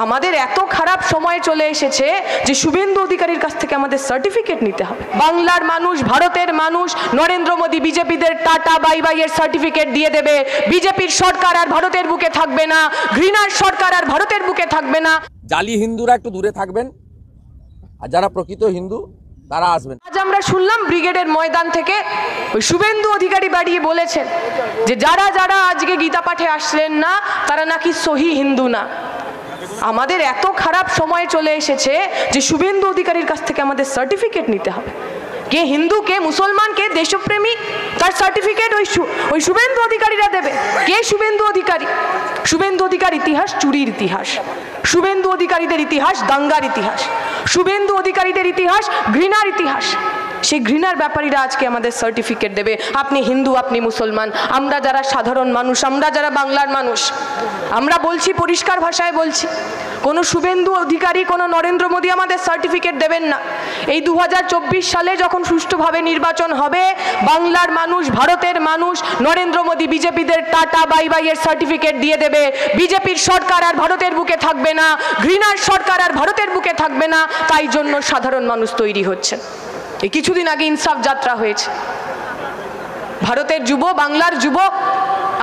আমাদের এত খারাপ সময় চলে এসেছে যে শুভেন্দু অধিকারীর কাছ থেকে আমাদের সার্টিফিকেট নিতে হবে। বাংলার মানুষ, ভারতের মানুষ নরেন্দ্র মোদী বিজেপিদের টাটা বাই বাই এর সার্টিফিকেট দিয়ে দেবে। বিজেপির সরকার আর ভারতের বুকে থাকবে না, ঘৃণার সরকার আর ভারতের বুকে থাকবে না। জালি হিন্দুরা একটু দূরে থাকবেন, আর যারা প্রকৃত হিন্দু তারা আসবেন। আজ আমরা শুনলাম ব্রিগেডের ময়দান থেকে ওই শুভেন্দু অধিকারী বাড়িয়ে বলেছেন যে যারা যারা আজকে গীতা পাঠে আসলেন না তারা নাকি সহি হিন্দু না। আমাদের এত খারাপ সময় চলে এসেছে যে শুভেন্দু অধিকারীর কাছ থেকে আমাদের সার্টিফিকেট নিতে হবে। কে হিন্দু, কে মুসলমান, কে দেশপ্রেমী, তার সার্টিফিকেট ওই শুভেন্দু অধিকারীরা দেবে। কে শুভেন্দু অধিকারী? শুভেন্দু অধিকার ইতিহাস চুরির ইতিহাস, শুভেন্দু অধিকারীদের ইতিহাস দাঙ্গার ইতিহাস, শুভেন্দু অধিকারীদের ইতিহাস ঘৃণার ইতিহাস। সেই ঘৃণার ব্যাপারীরা আজকে আমাদের সার্টিফিকেট দেবে। আপনি হিন্দু, আপনি মুসলমান, আমরা যারা সাধারণ মানুষ, আমরা যারা বাংলার মানুষ, আমরা বলছি, পরিষ্কার ভাষায় বলছি, কোনো শুভেন্দু অধিকারী, কোনো নরেন্দ্র মোদী আমাদের সার্টিফিকেট দেবেন না। এই 2024 সালে যখন সুষ্ঠুভাবে নির্বাচন হবে, বাংলার মানুষ, ভারতের মানুষ নরেন্দ্র মোদী বিজেপিদের টাটা বাই বাই এর সার্টিফিকেট দিয়ে দেবে। বিজেপির সরকার আর ভারতের বুকে থাকবে না, ঘৃণার সরকার আর ভারতের বুকে থাকবে না। তাই জন্য সাধারণ মানুষ তৈরি হচ্ছে। এই কিছুদিন আগে ইনসাফ যাত্রা হয়েছে। ভারতের যুব, বাংলার যুব,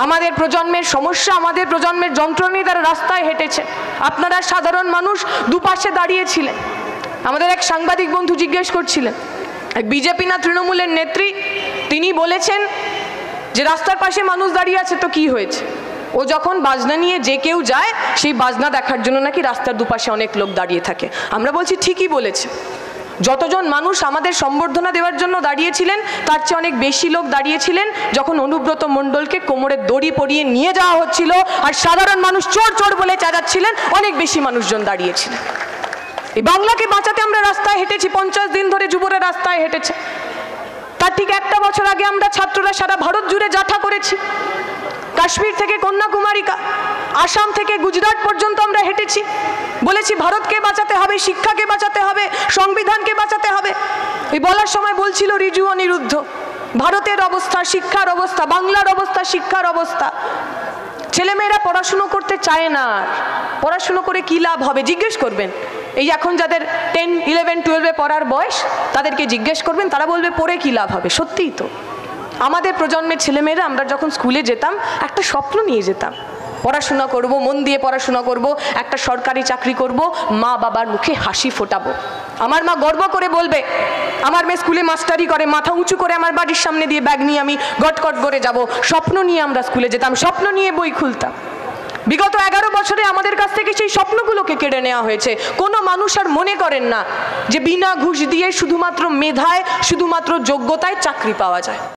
আমাদের প্রজন্মের সমস্যা, আমাদের প্রজন্মের যন্ত্রণা নিয়ে তারা রাস্তায় হেঁটেছে। আপনারা সাধারণ মানুষ দুপাশে দাঁড়িয়েছিলেন। আমাদের এক সাংবাদিক বন্ধু জিজ্ঞেস করছিলেন, এক বিজেপি না তৃণমূলের নেত্রী, তিনি বলেছেন যে রাস্তার পাশে মানুষ দাঁড়িয়ে আছে তো কি হয়েছে? ও যখন বাজনা নিয়ে যে কেউ যায়, সেই বাজনা দেখার জন্য নাকি রাস্তার দুপাশে অনেক লোক দাঁড়িয়ে থাকে। আমরা বলছি ঠিকই বলেছে। যতজন মানুষ আমাদের সম্বর্ধনা দেওয়ার জন্য দাঁড়িয়েছিলেন, তার চেয়ে অনেক বেশি লোক দাঁড়িয়েছিলেন যখন অনুব্রত মণ্ডলকে কোমরে দড়ি পরিয়ে নিয়ে যাওয়া হচ্ছিল আর সাধারণ মানুষ চোর চোর বলে চেঁচাচ্ছিলেন। অনেক বেশি মানুষজন দাঁড়িয়েছিলেন। এই বাংলাকে বাঁচাতে আমরা রাস্তায় হেঁটেছি, 50 দিন ধরে যুবরা রাস্তায় হেঁটেছে। তার ঠিক একটা বছর আগে আমরা ছাত্ররা সারা ভারত জুড়ে যাত্রা করেছি। কাশ্মীর থেকে কন্যাকুমারী, আসাম থেকে গুজরাট পর্যন্ত আমরা হেঁটেছি। বলেছি ভারতকে বাঁচাতে হবে, শিক্ষাকে বাঁচাতে হবে, সংবিধানকে বাঁচাতে হবে। এই বলার সময় বলছিল রিজু অনিরুদ্ধ, ভারতের অবস্থা, শিক্ষার অবস্থা, বাংলার অবস্থা, শিক্ষার অবস্থা। ছেলেমেয়েরা পড়াশুনো করতে চায় না। পড়াশুনো করে কি লাভ হবে জিজ্ঞেস করবেন। এই এখন যাদের 10, 11, 12-এ পড়ার বয়স, তাদেরকে জিজ্ঞেস করবেন, তারা বলবে পড়ে কি লাভ হবে। সত্যিই তো, আমাদের প্রজন্মের ছেলেমেয়েরা আমরা যখন স্কুলে যেতাম একটা স্বপ্ন নিয়ে যেতাম, পড়াশোনা করব, মন দিয়ে পড়াশোনা করব, একটা সরকারি চাকরি করব, মা বাবার মুখে হাসি ফোটাবো। আমার মা গর্ব করে বলবে আমার মেয়ে স্কুলে মাস্টারি করে, মাথা উঁচু করে আমার বাড়ির সামনে দিয়ে ব্যাগ নিয়ে আমি গটগট করে যাব। স্বপ্ন নিয়ে আমরা স্কুলে যেতাম, স্বপ্ন নিয়ে বই খুলতাম। বিগত 11 বছরে আমাদের কাছ থেকে সেই স্বপ্নগুলোকে কেড়ে নেওয়া হয়েছে। কোনো মানুষ আর মনে করেন না যে বিনা ঘুষ দিয়ে শুধুমাত্র মেধায়, শুধুমাত্র যোগ্যতায় চাকরি পাওয়া যায়।